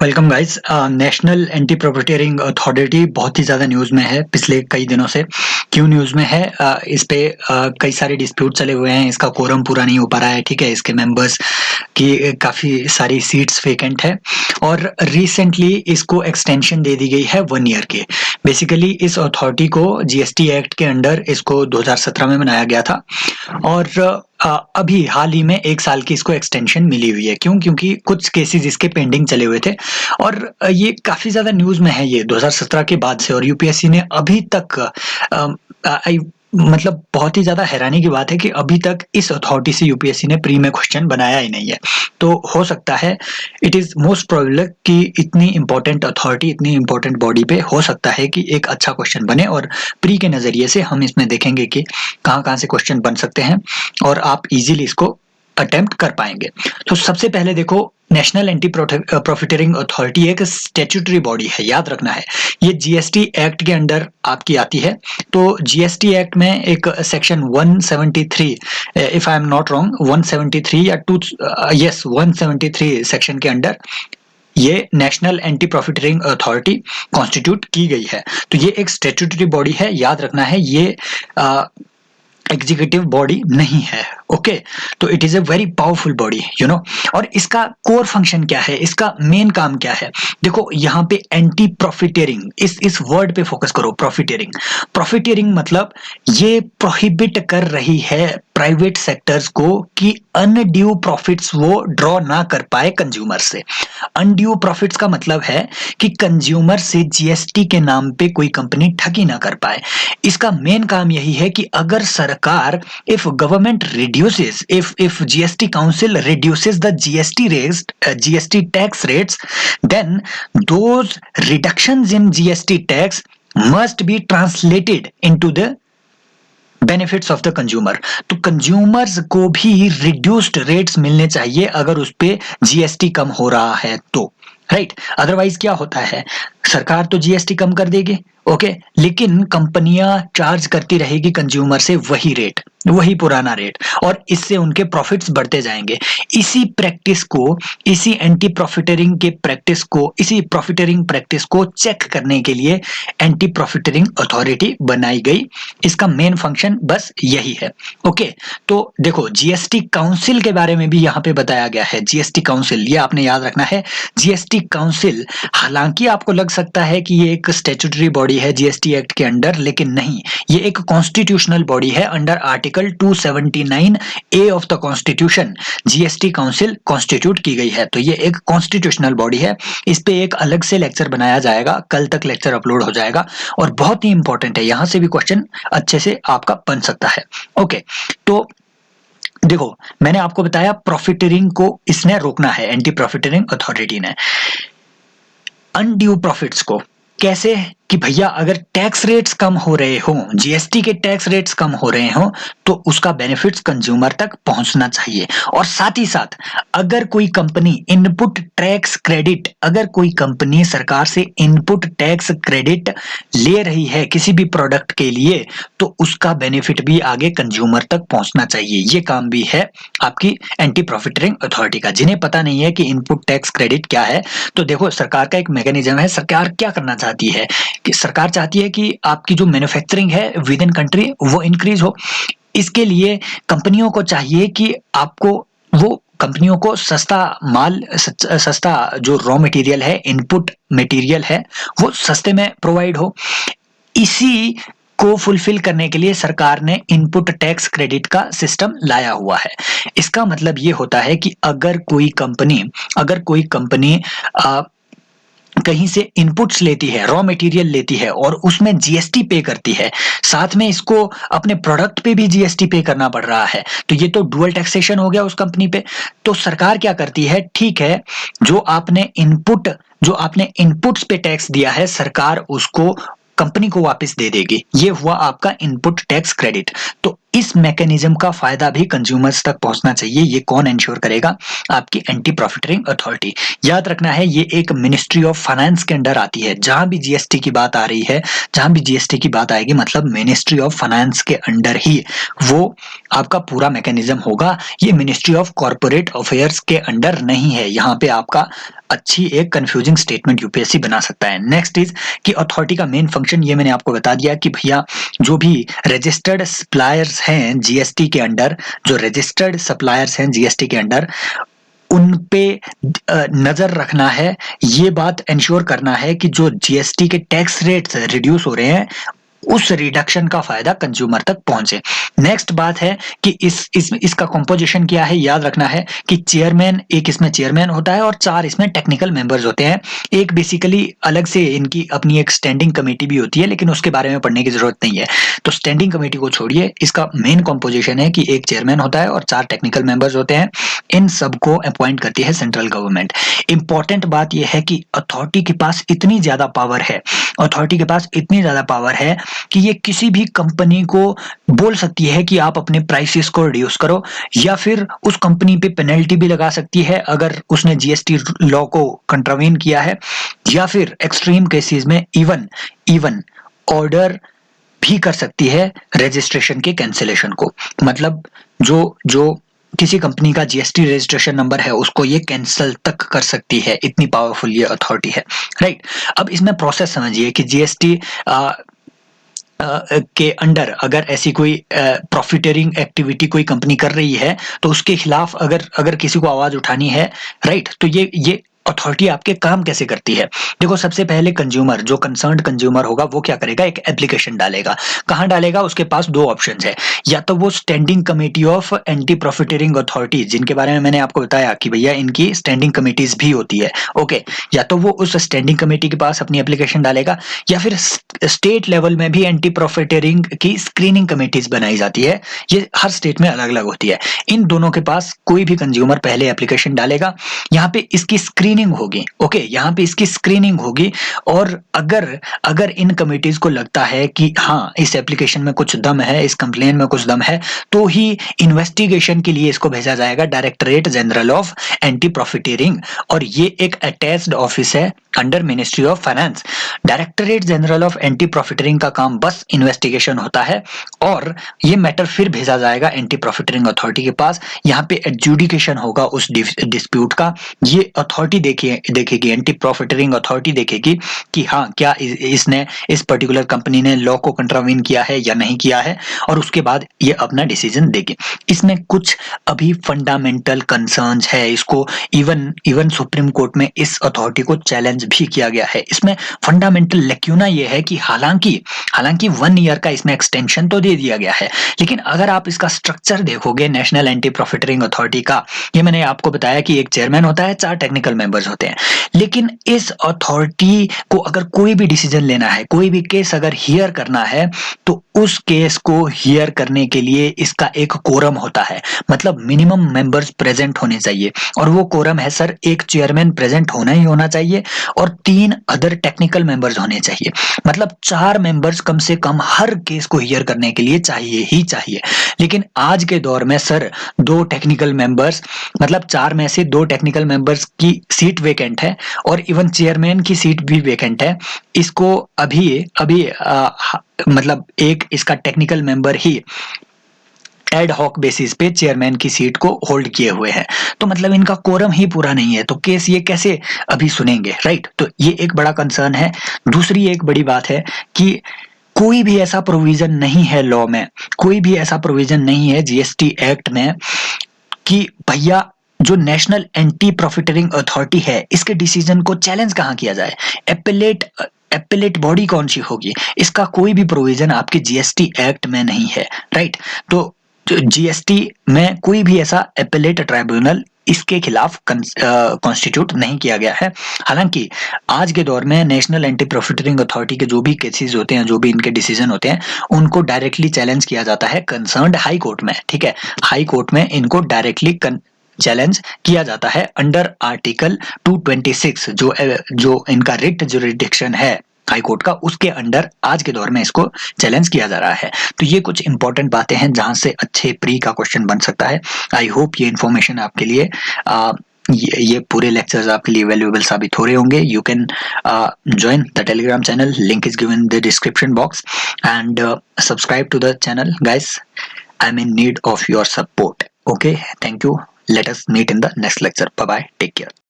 Welcome guys. National anti profiteering authority बहुत ही ज़्यादा news में है पिछले कई दिनों से। क्यों न्यूज़ में है? इस पे कई सारे डिस्प्यूट चले हुए हैं, इसका कोरम पूरा नहीं हो पा रहा है, ठीक है। इसके मेंबर्स की काफ़ी सारी सीट्स वेकेंट है और रिसेंटली इसको एक्सटेंशन दे दी गई है 1 ईयर के। बेसिकली इस अथॉरिटी को जीएसटी एक्ट के अंडर इसको 2017 में बनाया गया था और अभी हाल ही में 1 साल की इसको एक्सटेंशन मिली हुई है। क्यों? क्योंकि कुछ केसेस इसके पेंडिंग चले हुए थे और ये काफ़ी ज़्यादा न्यूज़ में है ये 2017 के बाद से। और यूपीएससी ने अभी तक मतलब बहुत ही ज़्यादा हैरानी की बात है कि अभी तक इस अथॉरिटी से यूपीएससी ने प्री में क्वेश्चन बनाया ही नहीं है। तो हो सकता है, इट इज़ मोस्ट प्रोबेबल कि इतनी इंपॉर्टेंट अथॉरिटी, इतनी इंपॉर्टेंट बॉडी पे हो सकता है कि एक अच्छा क्वेश्चन बने और प्री के नज़रिए से हम इसमें देखेंगे कि कहाँ-कहाँ से क्वेश्चन बन सकते हैं और आप इजीली इसको अटेम्प्ट कर पाएंगे। तो सबसे पहले देखो, नेशनल एंटी प्रॉफिटियरिंग अथॉरिटी एक स्टैट्यूटरी बॉडी है, याद रखना है। ये जीएसटी एक्ट के अंडर आपकी आती है। तो जीएसटी एक्ट में एक section 173, if I am not wrong, 173 या 173 सेक्शन के अंडर ये national anti profiteering authority constitute की गई है। तो ये एक स्टैट्यूटरी बॉडी है, याद रखना है। ये एग्जीक्यूटिव बॉडी नहीं है, ओके। तो it is a very powerful body, you know. और इसका कोर फंक्शन क्या है, इसका मेन काम क्या है? देखो यहाँ पे एंटी प्रॉफिटियरिंग, इस वर्ड पे फोकस करो। प्रॉफिटियरिंग, प्रॉफिटियरिंग मतलब ये प्रोहिबिट कर रही है प्राइवेट सेक्टर्स को कि अनड्यू प्रॉफिट्स वो ड्रॉ ना कर पाए कंज्यूमर से। अनड्यू प्रॉफिट्स का मतलब है कि कंज्यूमर से जीएसटी के नाम पे कोई कंपनी ठगी ना कर पाए। इसका मेन काम यही है कि अगर सरकार, if government reduces, if GST Council reduces the GST tax rates, then those reductions in GST tax must be translated into the benefits of the consumer. तो कंज्यूमर्स को भी रिड्यूस्ड रेट्स मिलने चाहिए अगर उस पे जीएसटी कम हो रहा है तो, राइट। अदरवाइज क्या होता है, सरकार तो जीएसटी कम कर देगी, ओके, लेकिन कंपनियां चार्ज करती रहेगी कंज्यूमर से वही रेट, वही पुराना रेट, और इससे उनके प्रॉफिट्स बढ़ते जाएंगे। इसी प्रैक्टिस को, इसी एंटी प्रॉफिटियरिंग के प्रैक्टिस को, इसी प्रॉफिटियरिंग प्रैक्टिस को चेक करने के लिए एंटी प्रॉफिटियरिंग अथॉरिटी बनाई गई। इसका मेन फंक्शन बस यही है, ओके। तो देखो, जीएसटी काउंसिल के बारे में भी यहाँ पे बताया गया है। जीएसटी काउंसिल, ये आपने याद रखना है। जीएसटी काउंसिल, हालांकि आपको लग सकता है कि ये एक स्टैट्यूटरी बॉडी है जीएसटी एक्ट के अंडर, लेकिन नहीं, ये एक कॉन्स्टिट्यूशनल बॉडी है। Under article 279 A of the constitution GST council constitute की गई है। तो ये एक कॉन्स्टिट्यूशनल बॉडी है। इस पे एक अलग से लेक्चर बनाया जाएगा, कल तक लेक्चर अपलोड हो जाएगा और बहुत ही इंपॉर्टेंट है। यहां से भी क्वेश्चन अच्छे से आपका बन सकता है, ओके। तो देखो, मैंने आपको बताया प्रॉफिटियरिंग को इसने रोकना है, एंटी प्रॉफिटियरिंग अथॉरिटी ने। अनड्यू प्रॉफिट्स को कैसे? कि भैया अगर टैक्स रेट्स कम हो रहे हो, जीएसटी के टैक्स रेट्स कम हो रहे हो, तो उसका बेनिफिट्स कंज्यूमर तक पहुंचना चाहिए। और साथ ही साथ अगर कोई कंपनी इनपुट टैक्स क्रेडिट, अगर कोई कंपनी सरकार से इनपुट टैक्स क्रेडिट ले रही है किसी भी प्रोडक्ट के लिए, तो उसका बेनिफिट भी आगे कंज्यूमर तक पहुंचना चाहिए। ये काम भी है आपकी एंटी प्रॉफिटियरिंग अथॉरिटी का। जिन्हें पता नहीं है कि इनपुट टैक्स क्रेडिट क्या है, तो देखो, सरकार का एक मैकेनिज्म है। सरकार क्या करना चाहती है कि सरकार चाहती है कि आपकी जो मैन्युफैक्चरिंग है विद इन कंट्री वो इंक्रीज हो। इसके लिए कंपनियों को चाहिए कि आपको, वो कंपनियों को सस्ता माल, सस्ता जो रॉ मटेरियल है, इनपुट मटेरियल है, वो सस्ते में प्रोवाइड हो। इसी को फुलफिल करने के लिए सरकार ने इनपुट टैक्स क्रेडिट का सिस्टम लाया हुआ है। इसका मतलब ये होता है कि अगर कोई कंपनी कहीं से इनपुट्स लेती है, रॉ मटेरियल लेती है और उसमें जीएसटी पे करती है, साथ में इसको अपने प्रोडक्ट पे भी जीएसटी पे करना पड़ रहा है, तो ये तो डुअल टैक्सेशन हो गया उस कंपनी पे। तो सरकार क्या करती है, ठीक है, जो आपने इनपुट्स पे टैक्स दिया है, सरकार उसको कंपनी को वापस दे देगी। ये हुआ आपका इनपुट टैक्स क्रेडिट। तो इस मैकेनिज्म का फायदा भी कंज्यूमर्स तक पहुंचना चाहिए। ये कौन इंश्योर करेगा? आपकी एंटी प्रॉफिटियरिंग अथॉरिटी। याद रखना है, ये एक मिनिस्ट्री ऑफ फाइनेंस के अंडर आती है। जहां भी जीएसटी की बात आ रही है, जहां भी जीएसटी की बात आएगी, मतलब मिनिस्ट्री ऑफ फाइनेंस के अंडर ही वो आपका पूरा मैकेनिज्म होगा। ये मिनिस्ट्री ऑफ कॉर्पोरेट अफेयर्स के अंडर नहीं है। यहाँ पे आपका अच्छी एक कंफ्यूजिंग स्टेटमेंट यूपीएससी बना सकता है। नेक्स्ट इज कि अथॉरिटी का मेन फंक्शन, ये मैंने आपको बता दिया कि भैया जो भी रजिस्टर्ड सप्लायर्स हैं जीएसटी के अंडर, जो रजिस्टर्ड सप्लायर्स हैं जीएसटी के अंडर, उन पे नजर रखना है, ये बात इंश्योर करना है कि जो जीएसटी के टैक्स रेट्स रिड्यूस हो रहे हैं उस रिडक्शन का फायदा कंज्यूमर तक पहुंचे। नेक्स्ट बात है कि इसका कंपोजिशन क्या है, याद रखना है कि चेयरमैन, एक इसमें चेयरमैन होता है और 4 इसमें टेक्निकल मेंबर्स होते हैं। एक बेसिकली अलग से इनकी अपनी एक स्टैंडिंग कमेटी भी होती है, लेकिन उसके बारे में पढ़ने की जरूरत नहीं है। तो स्टैंडिंग कमेटी को छोड़िए, इसका मेन कंपोजिशन है कि एक चेयरमैन होता है और 4 टेक्निकल मेंबर्स होते हैं। इन सबको अपॉइंट करती है सेंट्रल गवर्नमेंट। इंपॉर्टेंट बात यह है कि अथॉरिटी के पास इतनी ज्यादा पावर है, अथॉरिटी के पास इतनी ज्यादा पावर है कि ये किसी भी कंपनी को बोल सकती है कि आप अपने प्राइसेस को रिड्यूस करो, या फिर उस कंपनी पे पेनल्टी भी लगा सकती है अगर उसने जीएसटी लॉ को कंट्रावीन किया है, या फिर एक्सट्रीम केसेस में इवन ऑर्डर भी कर सकती है रजिस्ट्रेशन के कैंसिलेशन को। मतलब जो जो किसी कंपनी का जीएसटी रजिस्ट्रेशन नंबर है उसको ये कैंसिल तक कर सकती है, इतनी पावरफुल ये अथॉरिटी है, राइट। अब इसमें प्रोसेस समझिए कि जीएसटी के अंडर अगर ऐसी कोई प्रॉफिटेरिंग एक्टिविटी कोई कंपनी कर रही है तो उसके खिलाफ अगर अगर किसी को आवाज उठानी है, राइट, तो ये अथॉरिटी आपके काम कैसे करती है। देखो, सबसे पहले कंज्यूमर, जो कंसर्न्ड कंज्यूमर होगा वो क्या करेगा, एक एप्लीकेशन डालेगा। कहां डालेगा, उसके पास 2 ऑप्शंस है, या तो वो standing committee of anti profiteering authority, जिनके बारे में मैंने आपको बताया कि भैया इनकी स्टैंडिंग कमेटीज भी होती है, ओके, या तो वो उस स्टैंडिंग कमेटी के पास अपनी एप्लीकेशन डालेगा, या फिर स्टेट लेवल में भी एंटी प्रॉफिटेरिंग की स्क्रीनिंग कमेटीज बनाई जाती है। ये हर स्टेट में अलग अलग होती है। इन दोनों के पास कोई भी कंज्यूमर पहले एप्लीकेशन डालेगा, यहाँ पे इसकी स्क्रीनिंग होगी, ओके, यहाँ पे इसकी स्क्रीनिंग होगी, और अगर अगर इन कमेटीज को लगता है कि हाँ इस एप्लीकेशन में कुछ दम है, इस कंप्लेन में कुछ दम है, तो ही इन्वेस्टिगेशन के लिए इसको भेजा जाएगा directorate general of anti profiteering, और ये एक अटैच्ड ऑफिस है under ministry of finance. Directorate general of anti profiteering का काम बस इन्वेस्टिगेशन होता है, और ये मैटर फिर भेजा जाएगा एंटी प्रॉफिटेरिंग अथॉरिटी के पास। यहाँ पे एडजुडिकेशन होगा उस डिस्प्यूट का। ये अथॉरिटी देखेगी, एंटी प्रॉफिटेरिंग अथॉरिटी देखेगी कि हाँ क्या इसने, इस पर्टिकुलर कंपनी ने लॉ को कंट्रावीन किया है या नहीं किया है, और उसके बाद ये अपना डिसीजन देगी। इसमें कुछ अभी फंडामेंटल कंसर्न्स है, इसको इवन सुप्रीम कोर्ट में इस अथॉरिटी को चैलेंज भी किया गया है। इसमें फंडामेंटल लेक्यूना ये है कि हालांकि 1 ईयर का इसमें एक्सटेंशन तो दे दिया गया है, लेकिन अगर आप इसका स्ट्रक्चर देखोगे नेशनल एंटी प्रॉफिटेरिंग अथॉरिटी का, ये मैंने आपको बताया कि एक चेयरमैन होता है, 4 टेक्निकल मेंबर्स होते हैं, लेकिन इस अथॉरिटी को अगर कोई भी डिसीजन लेना है, कोई भी केस अगर हियर करना है, तो उस केस को हियर करने के लिए इसका एक कोरम होता है, मतलब मिनिमम मेंबर्स प्रेजेंट होने चाहिए, और वो कोरम है सर, एक चेयरमैन प्रेजेंट होना ही होना चाहिए और 3 अदर टेक्निकल मेंबर्स होने चाहिए। मतलब 4 मेंबर्स कम से कम हर केस को हियर करने के लिए चाहिए ही चाहिए। लेकिन आज के दौर में सर 2 टेक्निकल मेंबर्स, मतलब 4 में से 2 टेक्निकल मेंबर्स की सीट वेकेंट है, और इवन चेयरमैन की सीट भी वेकेंट है। इसको अभी मतलब एक इसका टेक्निकल मेंबर ही एड हॉक बेसिस पे चेयरमैन की सीट को होल्ड किए हुए हैं, तो मतलब इनका कोरम ही पूरा नहीं है, तो केस ये कैसे अभी सुनेंगे, राइट। तो ये एक बड़ा कंसर्न है। दूसरी एक बड़ी बात है कि कोई भी ऐसा प्रोविजन नहीं है लॉ में, कोई भी ऐसा प्रोविजन नहीं है जीएसटी एक्ट में कि भैया जो नेशनल एंटी प्रॉफिटेरिंग अथॉरिटी है इसके डिसीजन को चैलेंज कहाँ किया जाए, एपेलेट बॉडी कौन सी होगी, इसका कोई भी प्रोविजन आपके जीएसटी एक्ट में नहीं है, राइट। तो जीएसटी में कोई भी ऐसा एपेलेट ट्राइब्यूनल इसके खिलाफ कॉन्स्टिट्यूट नहीं किया गया है। हालांकि आज के दौर में नेशनल एंटी प्रॉफिटेरिंग अथॉरिटी के जो भी केसेस होते हैं, जो भी इनके डिसीजन होते हैं, उनको डायरेक्टली चैलेंज किया जाता है कंसर्न्ड हाई कोर्ट में, ठीक है। हाई कोर्ट में इनको डायरेक्टली चैलेंज किया जाता है अंडर आर्टिकल 226, जो इनका रिट जुरिडिक्शन है हाई कोर्ट का, उसके अंडर आज के दौर में इसको चैलेंज किया जा रहा है। तो ये कुछ इंपॉर्टेंट बातें हैं जहां से अच्छे प्री का क्वेश्चन बन सकता है। आई होप ये इन्फॉर्मेशन आपके लिए ये पूरे लेक्चर्स आपके लिए वैल्यूएबल साबित हो रहे होंगे। You can join the telegram channel, link is given in the description box, and subscribe to the channel guys. I'm in need of your support. Okay, thank you. Let us meet in the next lecture. Bye bye, take care.